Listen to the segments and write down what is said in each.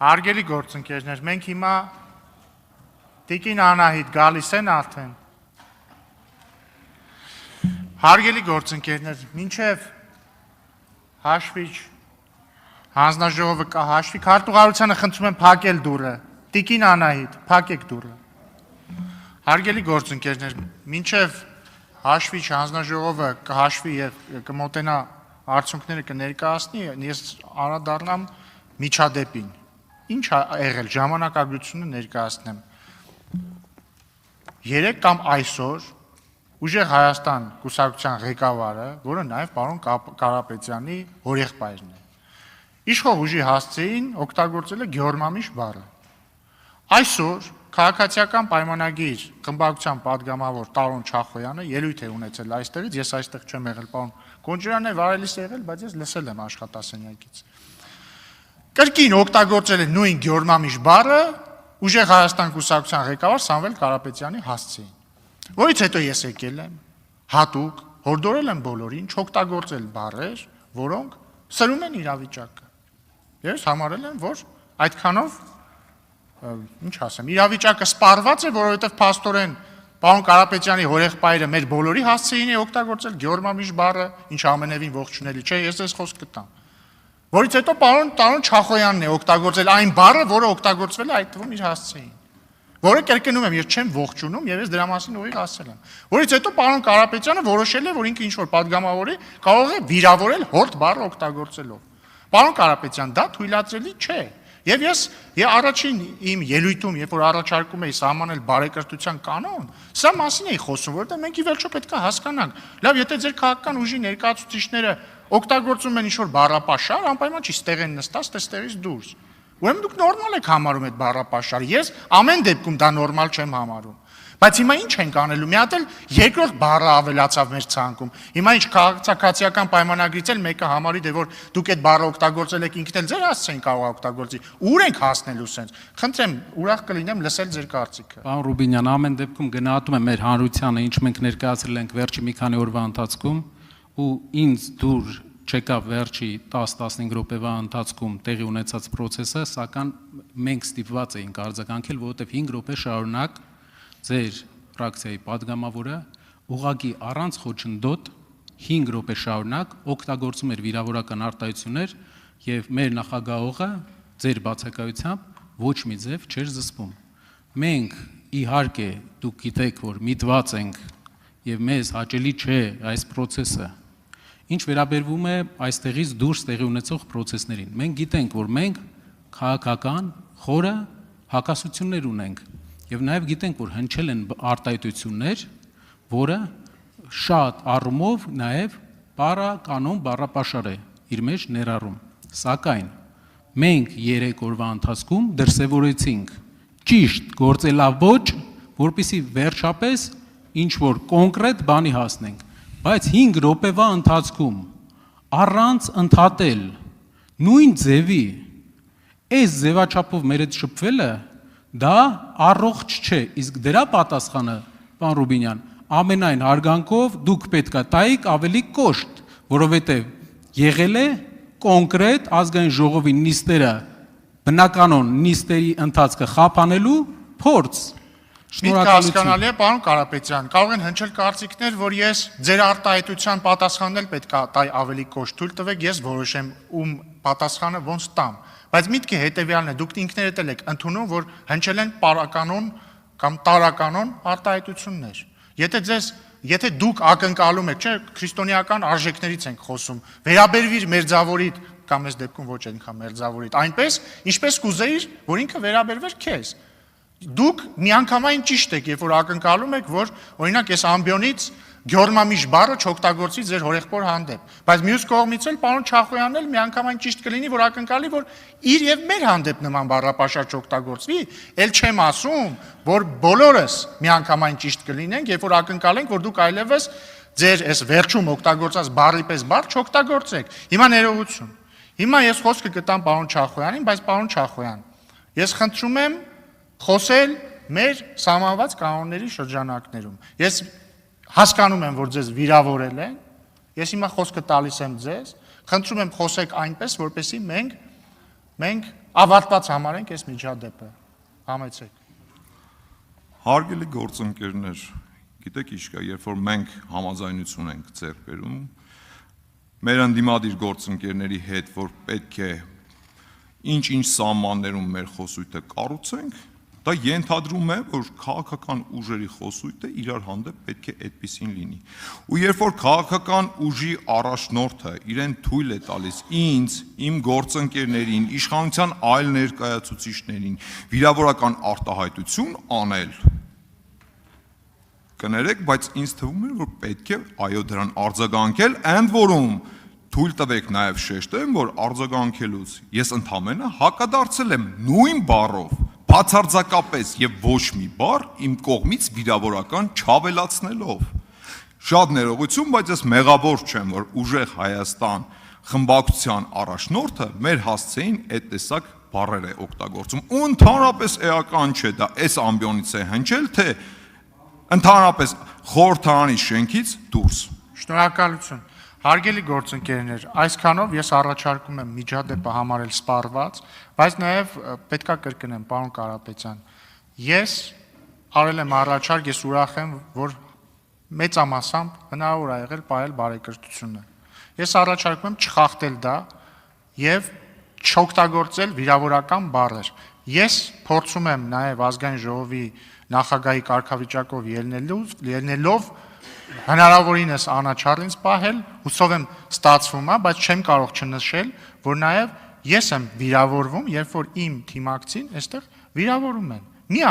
Հարգելի գործընկերներ, մենք հիմա Տիկին Անահիտ գալիս են արդեն։ Հարգելի գործընկերներ, մինչև հաշվիչ հանձնաժողովը կհաշվի, քարտուղարությանը խնդրում եմ փակել դուռը։ Տիկին Անահիտ, փակեք դուռը։ Հարգելի գործընկերներ, մինչև հաշվիչ հանձնաժողովը կհաշվի եւ կմոտենա արդյունքները կներկայացնի, ես անդրադառնամ միջադեպին։ Ինչ ա եղել ժամանակագրությունը ներկայացնեմ։ 3 կամ այսօր Ուժեղ Հայաստան կուսակցության ղեկավարը, որը նաև պարոն Կարապետյանի հորեղբայրն է, իշխող ուժի հասցեին օգտագործել է Գյորմամիշ բառը։ Այսօր քաղաքացիական պայմանագիր խմբակցության падգամավոր Տարոն Չախոյանը ելույթ է ունեցել այստեղից, ես այստեղ չեմ եղել, պարոն Կոնջրանն է վարելիս եղել, բայց ես լսել եմ աշխատասենյակից։ Կրկին օգտագործել է նույն Գյորմամիշ բառը Ուժեղ Հայաստան կուսակցության ղեկավար Սամվել Կարապետյանի հասցեին, որից հետո ես եկել եմ հատուկ հորդորել եմ բոլորին չօգտագործել բառեր, որոնք սրում են իրավիճակը։ Ես համարել եմ, որ այդքանով, ինչ ասեմ, իրավիճակը սպառված է, որովհետև փաստորեն պարոն Կարապետյանի հորեղբայրը մեր բոլորի հասցեին է օգտագործել Գյորմամիշ բառը, ինչը ամենևին ողջունելի չէ, ես այս խոսք կտամ։ Որից հետո պարոն Տարոն Չախոյանն է օգտագործել այն բառը, որը օգտագործվել է այդ թվում իր հասցեին, որը կրկնում եմ, ես չեմ ողջունում եւ ես դրա մասին ուղիղ ասել եմ։ Որից հետո պարոն Կարապետյանը որոշել է, որ ինքը ինչ որ падգամավորի կարող է վիրավորել հորդ բառը օգտագործելով։ Պարոն Կարապետյան, դա թույլատրելի չէ։ Եվ ես առաջին իմ ելույթում, երբ որ առաջարկում էի սահմանել բարեկրթության կանոն, սա մասին էի խոսում, որովհետեւ մենք ի վերջո պետք է հասկանանք։ Լավ, եթե ձեր քաղաքական ուժի ներկայացուցիչները օգտագործում են ինչ-որ բառապաշար, անպայման չի ստեղ են նստած, ստեղից դուրս։ Ուրեմն դուք նորմալ եք համարում այդ բառապաշարը։ Ես ամեն դեպքում դա նորմալ չեմ համարում։ Բայց հիմա ինչ ենք անելու։ Մի հատ էլ երկրորդ բառը ավելացավ մեր ցանկում։ Հիմա ինչ քաղաքացիական պայմանագրից էլ մեկը համարի դե որ դուք այդ բառը օգտագործել եք ինքն էլ ձեր հասցեին կարող օգտագործի։ Ուր ենք հասնելու սենց։ Խնդրեմ, ուրախ կլինեմ լսել ձեր կարծիքը։ Պարոն Ռուբինյան, ամեն դեպքում գնահատում եմ մեր հանրությանը, ինչ մենք ներկայացրել ենք վերջի մի քանի օրվա ընթացքում, ու ինձ դուր չեկավ վերջի 10-15 րոպեվա ընթացքում տեղի ունեցած process-ը, սակայն մենք ստիպված էինք արձագանքել, որովհետև 5 րոպե շարունակ ձեր ֆրակցիայի падգամավորը ուղղակի առանց խոչընդոտ 5 րոպե շարունակ օգտագործում էր վիրավորական արտահայտություններ եւ մեր նախագահողը ձեր բացակայությամբ ոչ մի ձև չէր զսպում։ Մենք իհարկե դուք գիտեք, որ միտված ենք եւ մեզ հաճելի չէ այս process-ը։ Ինչ վերաբերվում է այստեղից դուրս տեղի ունեցող process-ներին, մենք գիտենք, որ մենք քաղաքական խորը հակասություններ ունենք եւ նաեւ գիտենք, որ հնչել են արտահայտություններ, որը շատ առումով նաեւ բառականոն բառապաշար է իր մեջ ներառում։ Սակայն մենք 3 օրվա ընթացքում դրսևորեցինք ճիշտ գործելավոճ, որպեսզի վերջապես ինչ որ կոնկրետ բանի հասնենք։ Բայց 5 րոպեվա ընթացքում առանց ընդհատել նույն ձևի այս ձևաչափով մեր հետ շփվելը դա առողջ չէ, իսկ դրա պատասխանը, պարոն Ռուբինյան, ամենայն հարգանքով դուք պետք է տայիք ավելի կոշտ, որովհետև եղել է կոնկրետ ազգային ժողովի նիստերը, բնականon նիստերի ընթացքը խափանելու փորձ։ Միտքը հասկանալի է, պարոն Կարապետյան, կարող են հնչել կարծիքներ, որ ես ձեր արտահայտության պատասխանն պետք է տայ ավելի կոշտ, թույլ տվեք ես որոշեմ ում պատասխանը ոնց տամ։ Բայց միտքը հետևյալն է, դուք ինքներդ էլ եք ընդունում, որ հնչել են պարականոն կամ տարականոն արտահայտություններ։ Եթե դուք ակնկալում եք, չէ, քրիստոնեական արժեքներից ենք խոսում, վերաբերվիր մերձավորիդ կամ այս դեպքում ոչ այնքան մերձավորիդ, այնպես, ինչպես կուզեիր, որ ինքը վերաբերվեր քեզ։ Դուք միանգամայն ճիշտ եք, երբ որ ակնկալում եք, որ օրինակ այս ամբիոնից Գյորմամիշ բառը չօգտագործի ձեր հորեղբոր հանդեպ, բայց մյուս կողմից էլ պարոն Չախոյանն էլ միանգամայն ճիշտ կլինի, որ ակնկալի, որ իր եւ մեր հանդեպ նման բառապաշար չօգտագործվի, ել չեմ ասում, որ բոլորս միանգամայն ճիշտ կլինենք, երբ որ ակնկալենք, որ դուք այլևս ձեր այս վերջում օգտագործած բառի պես բառ չօգտագործեք։ Հիմա ներողություն։ Հիմա ես խոսքը կտամ պարոն Չախոյանին, բայց պարոն Չախոյան, ես խնդրում եմ խոսել մեր սահմանված կանոնների շրջանակներում։ Ես հասկանում եմ, որ ձեզ վիրավորել են, ես հիմա խոսքը տալիս եմ ձեզ, խնդրում եմ խոսեք այնպես, որպեսզի մենք մենք ավարտված համարենք այս միջադեպը։ Համեցեք։ Հարգելի գործընկերներ, գիտեք ինչ կա, երբ որ մենք համաձայնություն ենք ձեռք բերում, մեր ընդդիմադիր գործընկերների հետ, որ պետք է ինչ-ինչ սահմաններում մեր խոսույթը կառուցենք, դա ենթադրում է, որ քաղաքական ուժերի խոսույթը իրար հանդեպ պետք է այդպեսին լինի։ Ու երբ որ քաղաքական ուժի առաջնորդը իրեն թույլ է տալիս ինձ, իմ գործընկերներին, իշխանության այլ ներկայացուցիչներին վիրավորական արտահայտություն անել, կներեք, բայց ինձ թվում է, որ պետք է այո դրան արձագանքել, ընդ որում թույլ տվեք նաև շեշտեմ, որ արձագանքելուց ես ընդամենը հակադարձել եմ նույն բառով, բացարձակապես եւ ոչ մի բառ իմ կողմից վիրավորական չավելացնելով։ Շատ ներողություն, բայց ես մեղավոր չեմ, որ ուժեղ Հայաստան խմբակցության առաջնորդը մեր հասցեին այդ տեսակ բառեր է օգտագործում։ Ու ընդհանրապես էական չէ դա, այս ամբիոնից է հնչել, թե ընդհանրապես խորհրդարանի շենքից դուրս։ Շնորհակալություն։ Հարգելի գործընկերներ, այսքանով ես առաջարկում եմ միջադեպը համարել սպառված, բայց նաև պետքա կրկնեմ, պարոն Կարապետյան, ես արել եմ առաջարկ, ես ուրախ եմ, որ մեծամասամբ հնարավոր ա եղել պահել բարեկրթությունը։ Ես առաջարկում եմ չխախտել դա եւ չօգտագործել վիրավորական բառեր։ Ես փորձում եմ նաև ազգային ժողովի նախագահի կարգավիճակով ելնելով հնարավորինս անաչառ ինձ պահել, հուսով եմ ստացվում է, բայց չեմ կարող չնշել, որ նաև ես եմ վիրավորվում, երբ որ իմ թիմակցին այստեղ վիրավորում են։ Մի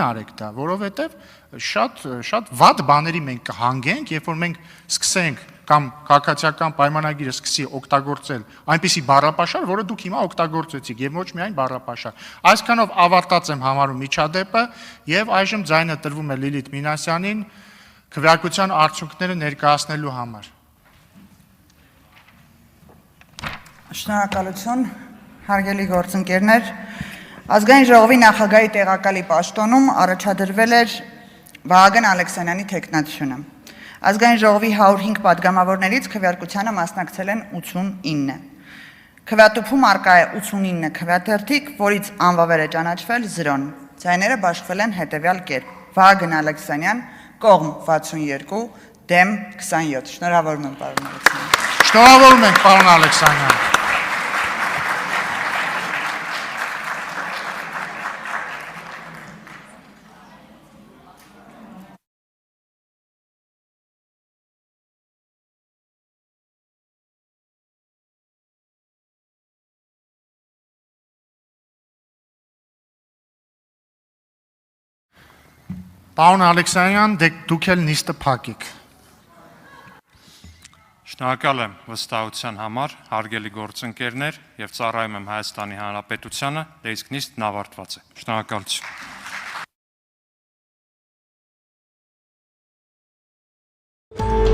արեք դա, որովհետև շատ վատ բաների մենք կհանգենք, երբ որ մենք սկսենք կամ քաղաքացիական պայմանագիրը սկսի օգտագործել այնպիսի բառապաշար, որը դուք հիմա օգտագործեցիք եւ ոչ միայն բառապաշար։ Այսքանով ավարտած եմ համարում միջադեպը եւ այժմ ձայնը տրվում է Լիլիթ Մինասյանին քվեարկության արդյունքները ներկայացնելու համար։ Շնորհակալություն, հարգելի գործընկերներ, ազգային ժողովի նախագահի տեղակալի պաշտոնում առաջադրվել էր Վահագն Ալեքսանյանի թեկնածությունը։ Ազգային ժողովի 105 պատգամավորներից քվեարկությանը մասնակցել են 89։ Քվեատուփում արկա է 89 քվեաթերթիկ, որից անվավեր է ճանաչվել 0-ն։ Ձայները բաշխվել են հետևյալ կերպ. Վահագն Ալեքսանյան, կողմ 62, դեմ 27։ Շնորհավորում եմ, պարոն Ալեքսանյան։ Շնորհավորում ենք, պարոն Ալեքսանյան։ Պարոն Ալեքսանյան, դուք էլ նիստը փակեք։ Շնորհակալ եմ վստահության համար, հարգելի գործընկերներ, եւ ծառայում եմ Հայաստանի Հանրապետությանը, դե իսկ նիստն ավարտված է։ Շնորհակալություն։